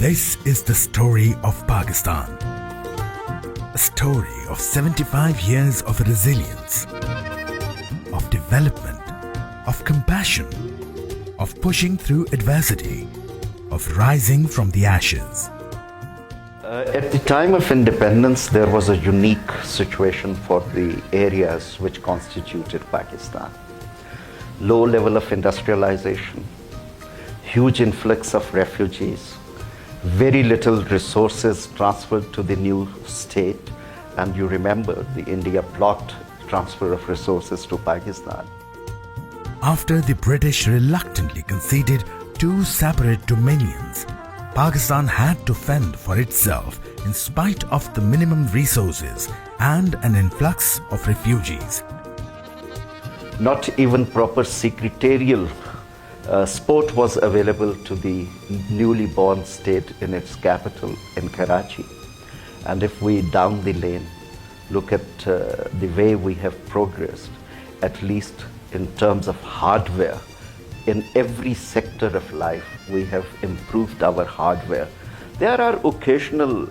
This is the story of Pakistan. A story of 75 years of resilience, of development, of compassion, of pushing through adversity, of rising from the ashes. At the time of independence, there was a unique situation for the areas which constituted Pakistan. Low level of industrialization, huge influx of refugees, very little resources transferred to the new state, and you remember the India blocked transfer of resources to Pakistan. After the British reluctantly conceded two separate dominions, Pakistan had to fend for itself in spite of the minimum resources and an influx of refugees. Not even proper secretarial support was available to the newly born state in its capital in Karachi. And if we down the lane look at the way we have progressed, at least in terms of hardware, in every sector of life we have improved our hardware. There are occasional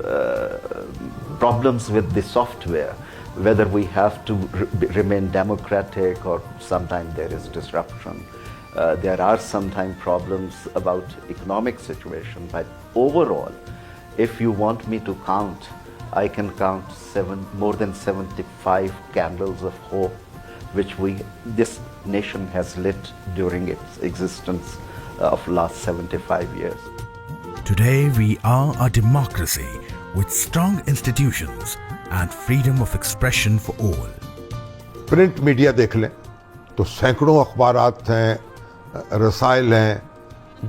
problems with the software, whether we have to remain democratic or sometimes there is disruption. There are sometimes problems about economic situation, but overall, if you want me to count, I can count more than 75 candles of hope which this nation has lit during its existence of last 75 years. Today we are a democracy with strong institutions and freedom of expression for all. Print media देख लें तो सैकड़ों अखबारात हैं, रसाइल हैं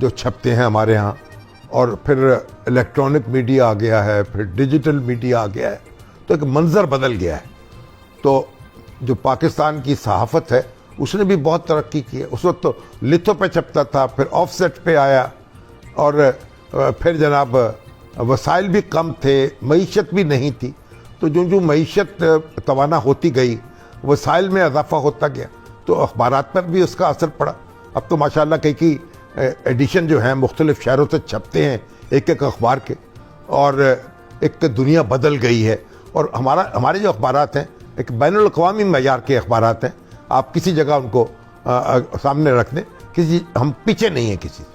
जो छपते हैं हमारे यहाँ, और फिर इलेक्ट्रॉनिक मीडिया आ गया है, फिर डिजिटल मीडिया आ गया है, तो एक मंजर बदल गया है. तो जो पाकिस्तान की सहाफ़त है उसने भी बहुत तरक्की की है. उस वक्त तो लिथो पे छपता था, फिर ऑफसेट पे आया, और फिर जनाब वसाइल भी कम थे, मईशत भी नहीं थी. तो जो मईशत तवाना होती गई, वसाइल में इजाफा होता गया, तो अखबारात पर भी उसका असर पड़ा. अब तो माशाल्लाह कई एडिशन जो हैं मुख्तलिफ शहरों से छपते हैं एक एक अखबार के, और एक दुनिया बदल गई है. और हमारे जो अखबारात हैं एक बैनुल अक़वामी मयार के अखबारात हैं. आप किसी जगह उनको सामने रख दें, हम पीछे नहीं हैं किसी से.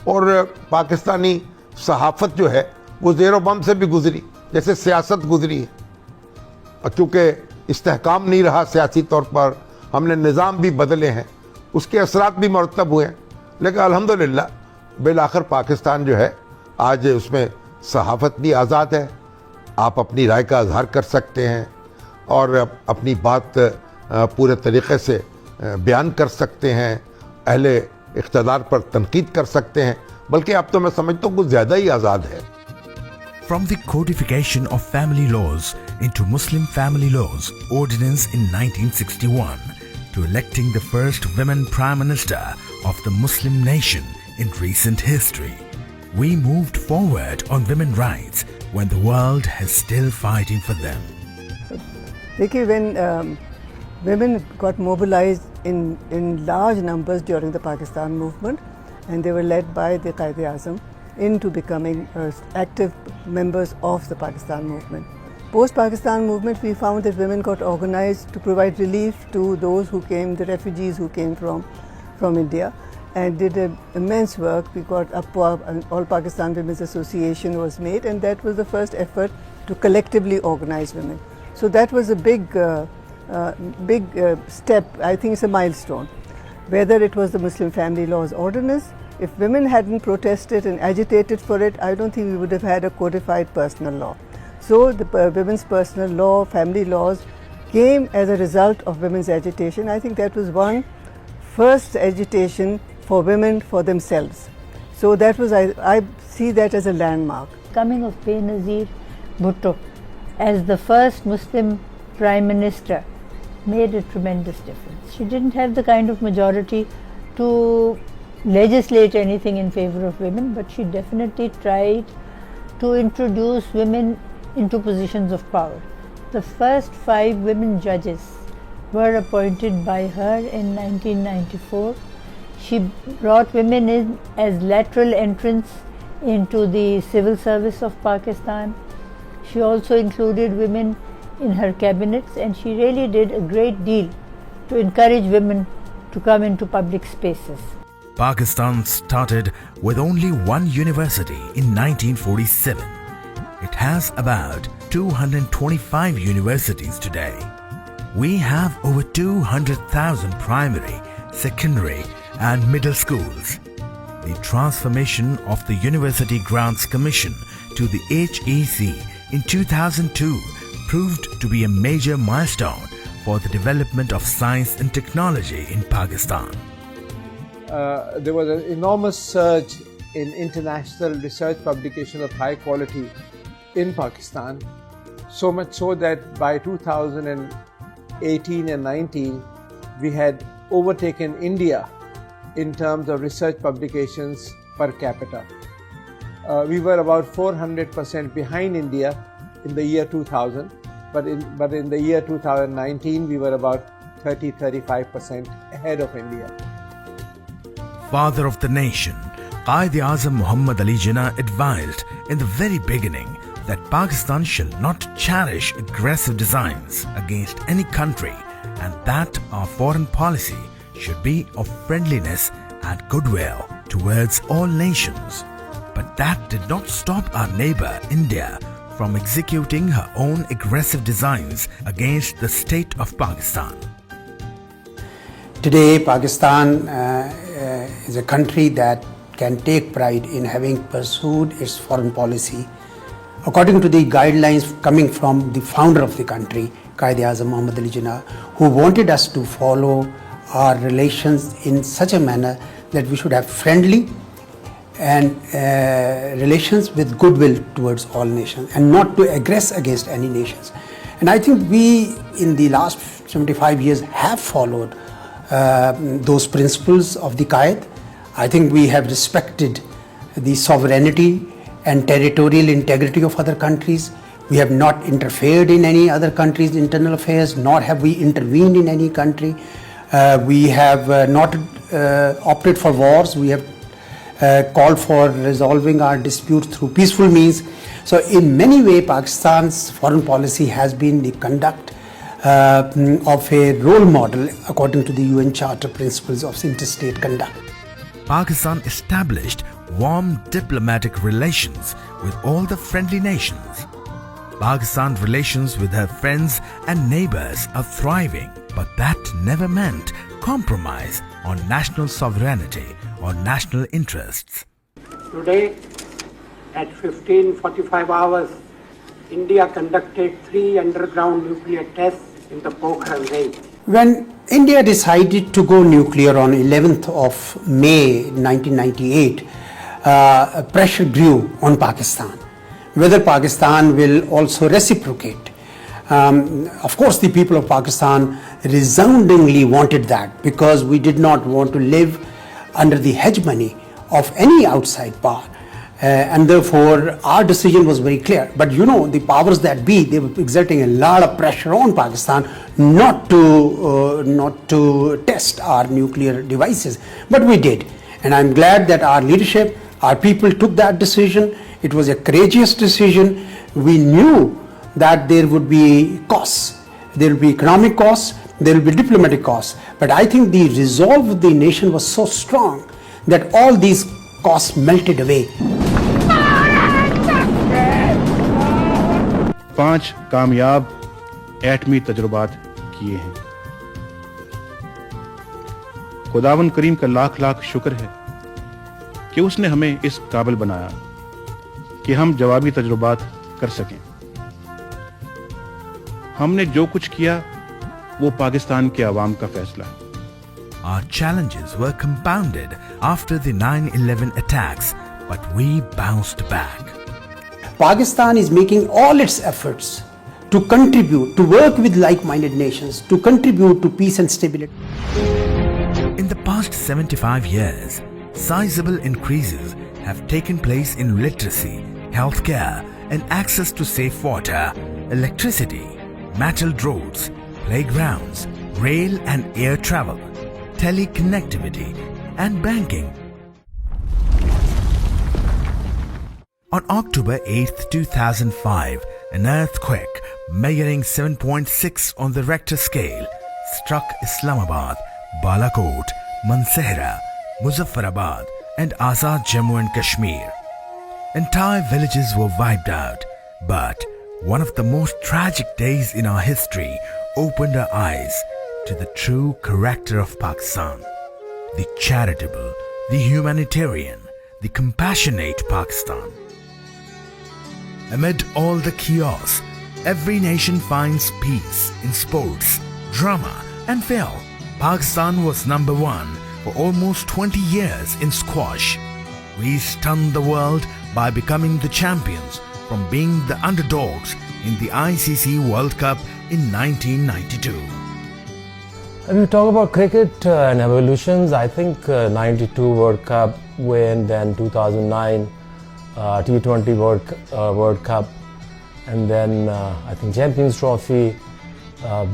और पाकिस्तानी सहाफ़त जो है वो ज़ेरो बम से भी गुजरी जैसे सियासत गुजरी है. चूँकि इस्तेहकाम नहीं रहा सियासी तौर पर, हमने निज़ाम भी बदले हैं, उसके असरात भी मरतब हुए हैं. लेकिन अल्हम्दुलिल्लाह बिलाखिर पाकिस्तान जो है आज उसमें सहाफ़त भी आज़ाद है. आप अपनी राय का इजहार कर सकते हैं और अपनी बात पूरे तरीक़े से बयान कर सकते हैं, अहले इक़्तिदार पर तनकीद कर सकते हैं, बल्कि अब तो मैं समझता हूँ कुछ ज़्यादा ही आज़ाद है. From the codification of family laws into Muslim family laws ordinance in 1961 to electing the first women prime minister of the Muslim nation in recent history, we moved forward on women rights when the world is still fighting for them. देखिए, when women got mobilized in large numbers during the Pakistan movement, and they were led by the Quaid-e-Azam into becoming active members of the Pakistan movement. Post-Pakistan movement, we found that women got organized to provide relief to those who came, the refugees who came from India, and did immense work. We got an All Pakistan Women's Association was made, and that was the first effort to collectively organize women. So that was a big step. I think it's a milestone. Whether it was the Muslim Family Laws Ordinance, if women hadn't protested and agitated for it, I don't think we would have had a codified personal law. So the women's personal law, family laws came as a result of women's agitation. I think that was one first agitation for women for themselves. So that was, I see that as a landmark. Coming of Benazir Bhutto as the first Muslim Prime Minister made a tremendous difference. She didn't have the kind of majority to legislate anything in favor of women, but she definitely tried to introduce women into positions of power. The first 5 women judges were appointed by her in 1994. She brought women in as lateral entrants into the civil service of Pakistan. She also included women in her cabinets, and she really did a great deal to encourage women to come into public spaces. Pakistan started with only one university in 1947. It has about 225 universities today. We have over 200,000 primary, secondary and middle schools. The transformation of the University Grants Commission to the HEC in 2002 proved to be a major milestone for the development of science and technology in Pakistan. There was an enormous surge in international research publication of high quality in Pakistan, so much so that by 2018 and 19 we had overtaken India in terms of research publications per capita. We were about 400% behind India in the year 2000, but in the year 2019 we were about 30-35% ahead of India. Father of the nation, Quaid-e-Azam Muhammad Ali Jinnah advised in the very beginning that Pakistan shall not cherish aggressive designs against any country, and that our foreign policy should be of friendliness and goodwill towards all nations. But that did not stop our neighbor India from executing her own aggressive designs against the state of Pakistan. Today, Pakistan is a country that can take pride in having pursued its foreign policy according to the guidelines coming from the founder of the country, Quaid-e-Azam Muhammad Ali Jinnah, who wanted us to follow our relations in such a manner that we should have friendly and relations with goodwill towards all nations and not to aggress against any nations. And I think we in the last 75 years have followed those principles of the Quaid. I think we have respected the sovereignty and territorial integrity of other countries. We have not interfered in any other country's internal affairs, nor have we intervened in any country. We have not opted for wars. We have called for resolving our disputes through peaceful means. So in many ways, Pakistan's foreign policy has been the conduct of a role model according to the UN Charter principles of interstate conduct. Pakistan established warm diplomatic relations with all the friendly nations. Pakistan's relations with her friends and neighbors are thriving, but that never meant compromise on national sovereignty or national interests. Today, at 15:45 hours, India conducted 3 underground nuclear tests in the Pokhran range. When India decided to go nuclear on 11th of May 1998, pressure grew on Pakistan, whether Pakistan will also reciprocate. Of course, the people of Pakistan resoundingly wanted that, because we did not want to live under the hegemony of any outside power. And therefore, our decision was very clear. But you know, the powers that be, they were exerting a lot of pressure on Pakistan not to test our nuclear devices. But we did. And I'm glad that our leadership, our people took that decision. It was a courageous decision. We knew that there would be costs. There will be economic costs, there will be diplomatic costs. But I think the resolve of the nation was so strong that all these costs melted away. 5 कामयाब एटमी तजुर्बात किए हैं। खुदावन करीम का लाख लाख शुक्र है कि उसने हमें इस काबिल बनाया कि हम जवाबी तजुर्बात कर सकें। हमने जो कुछ किया वो पाकिस्तान के अवाम का फैसला है। Our challenges were compounded after the 9/11 attacks, but we bounced back. Pakistan is making all its efforts to contribute, to work with like-minded nations, to contribute to peace and stability. In the past 75 years, sizable increases have taken place in literacy, healthcare, and access to safe water, electricity, metalled roads, playgrounds, rail and air travel, teleconnectivity, and banking. On October 8, 2005, an earthquake measuring 7.6 on the Richter scale struck Islamabad, Balakot, Mansehra, Muzaffarabad and Azad Jammu and Kashmir. Entire villages were wiped out, but one of the most tragic days in our history opened our eyes to the true character of Pakistan. The charitable, the humanitarian, the compassionate Pakistan. Amid all the chaos, every nation finds peace in sports, drama and film. Pakistan was number one for almost 20 years in squash. We stunned the world by becoming the champions from being the underdogs in the ICC World Cup in 1992. When we talk about cricket and evolutions, I think 92 World Cup win, then 2009 T20 World Cup, and then I think Champions Trophy,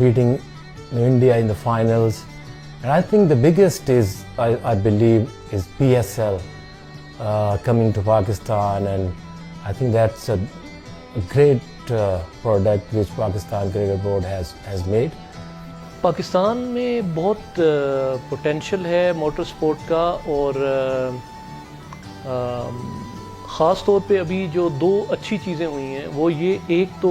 beating India in the finals. And I think the biggest is, I believe, is PSL coming to Pakistan, and I think that's a great product which Pakistan Cricket Board has made. Pakistan में बहुत potential है motor sport का, और ख़ास तौर पे अभी जो दो अच्छी चीज़ें हुई हैं वो ये, एक तो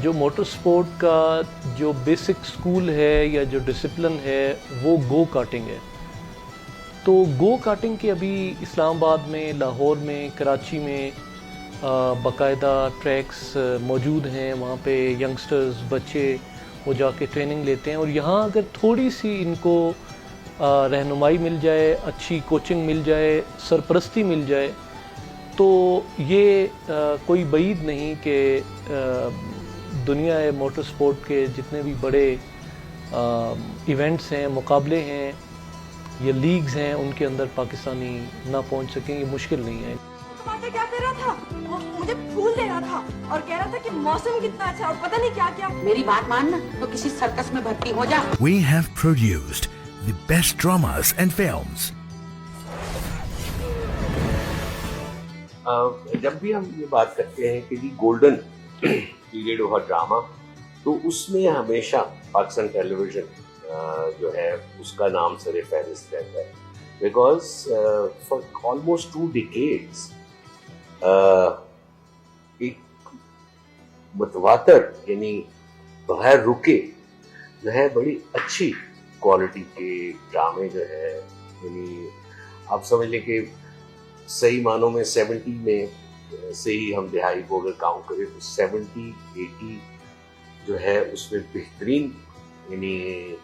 जो मोटर स्पोर्ट का जो बेसिक स्कूल है या जो डिसिप्लिन है वो गो कार्टिंग है। तो गो कार्टिंग के अभी इस्लामाबाद में, लाहौर में, कराची में बाकायदा ट्रैक्स मौजूद हैं। वहाँ पे यंगस्टर्स, बच्चे वो जाके ट्रेनिंग लेते हैं, और यहाँ अगर थोड़ी सी इनको रहनुमाई मिल जाए, अच्छी कोचिंग मिल जाए, सरपरस्ती मिल जाए, तो ये कोई बईद नहीं कि दुनिया मोटर स्पोर्ट के जितने भी बड़े इवेंट्स हैं, मुकाबले हैं या लीग्स हैं, उनके अंदर पाकिस्तानी ना पहुंच सकें, ये मुश्किल नहीं है। क्या कर रहा था वो? मुझे फूल दे रहा था और कह रहा था कि मौसम कितना अच्छा और पता नहीं क्या क्या। मेरी बात मान ना, तो किसी सर्कस में भर्ती हो जा। We have produced the best dramas and films. जब भी हम ये बात करते हैं कि the golden period of a drama, तो उसमें हमेशा पाकिस्तान टेलीविजन जो है उसका नाम सरे फहरिस्त रहता है, बिकॉज फॉर ऑलमोस्ट 2 decades एक मुतवातर यानी बगैर रुके जो है बड़ी अच्छी क्वालिटी के ड्रामे जो है, यानी आप समझ लें कि सही मानों में 70 में से ही हम दिहाई को अगर काउंट करें तो 70-80 जो है उसमें बेहतरीन यानी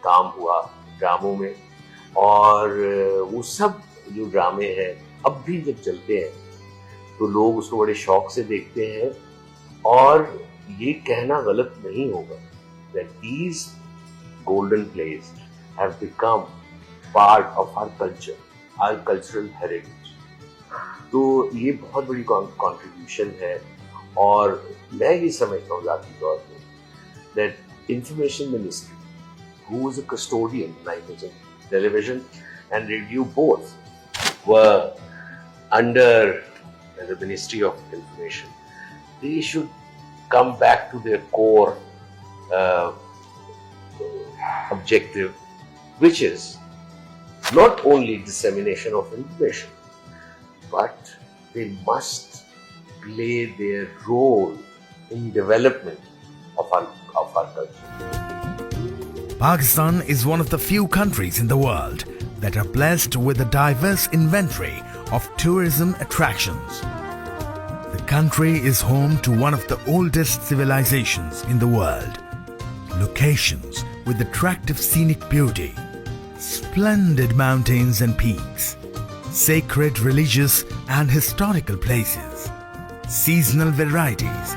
काम हुआ ड्रामों में, और वो सब जो ड्रामे हैं अब भी जब चलते हैं तो लोग उसको बड़े शौक से देखते हैं। और ये कहना गलत नहीं होगा that these golden plays have become part of our culture, our cultural heritage. तो ये बहुत बड़ी कंट्रीब्यूशन है, और मैं ये समझता हूँ ज़ाती तौर पे that information ministry, who is a custodian like television and radio both were under the Ministry of Information. They should come back to their core objective, which is not only dissemination of information, but they must play their role in development of our culture. Pakistan is one of the few countries in the world that are blessed with a diverse inventory of tourism attractions. The country is home to one of the oldest civilizations in the world. Locations with attractive scenic beauty, splendid mountains and peaks, sacred religious and historical places, seasonal varieties,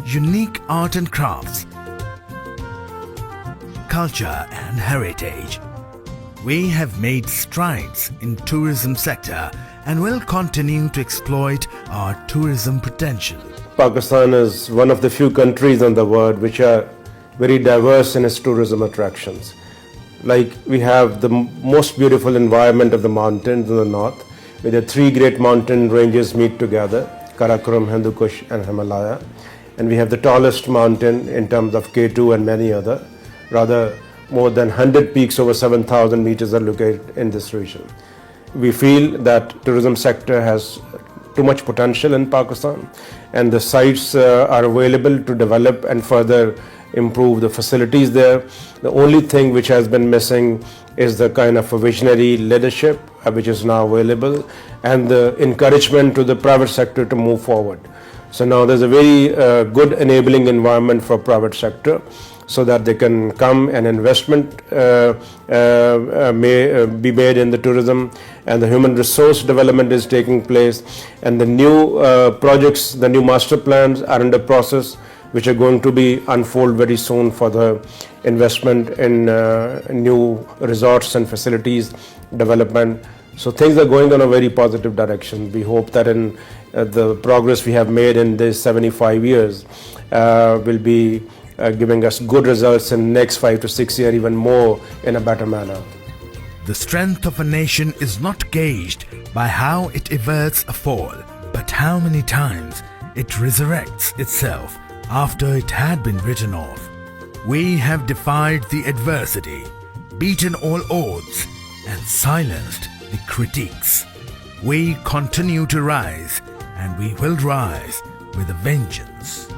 unique art and crafts, culture and heritage. We have made strides in tourism sector and will continue to exploit our tourism potential. Pakistan is one of the few countries in the world which are very diverse in its tourism attractions. Like we have the most beautiful environment of the mountains in the north. where the three great mountain ranges meet together, Karakoram, Hindu Kush and Himalaya. And we have the tallest mountain in terms of K2 and many other. Rather, more than 100 peaks over 7,000 meters are located in this region. We feel that tourism sector has too much potential in Pakistan, and the sites are available to develop and further improve the facilities there. The only thing which has been missing is the kind of a visionary leadership which is now available, and the encouragement to the private sector to move forward. So now there's a very good enabling environment for private sector, so that they can come and investment may be made in the tourism, and the human resource development is taking place, and the new projects, the new master plans are under process, which are going to be unfold very soon for the investment in new resorts and facilities development. So things are going on a very positive direction. We hope that in the progress we have made in these 75 years will be giving us good results in the next 5 to 6 years, even more in a better manner. The strength of a nation is not gauged by how it averts a fall, but how many times it resurrects itself after it had been written off. We have defied the adversity, beaten all odds, and silenced the critiques. We continue to rise, and we will rise with a vengeance.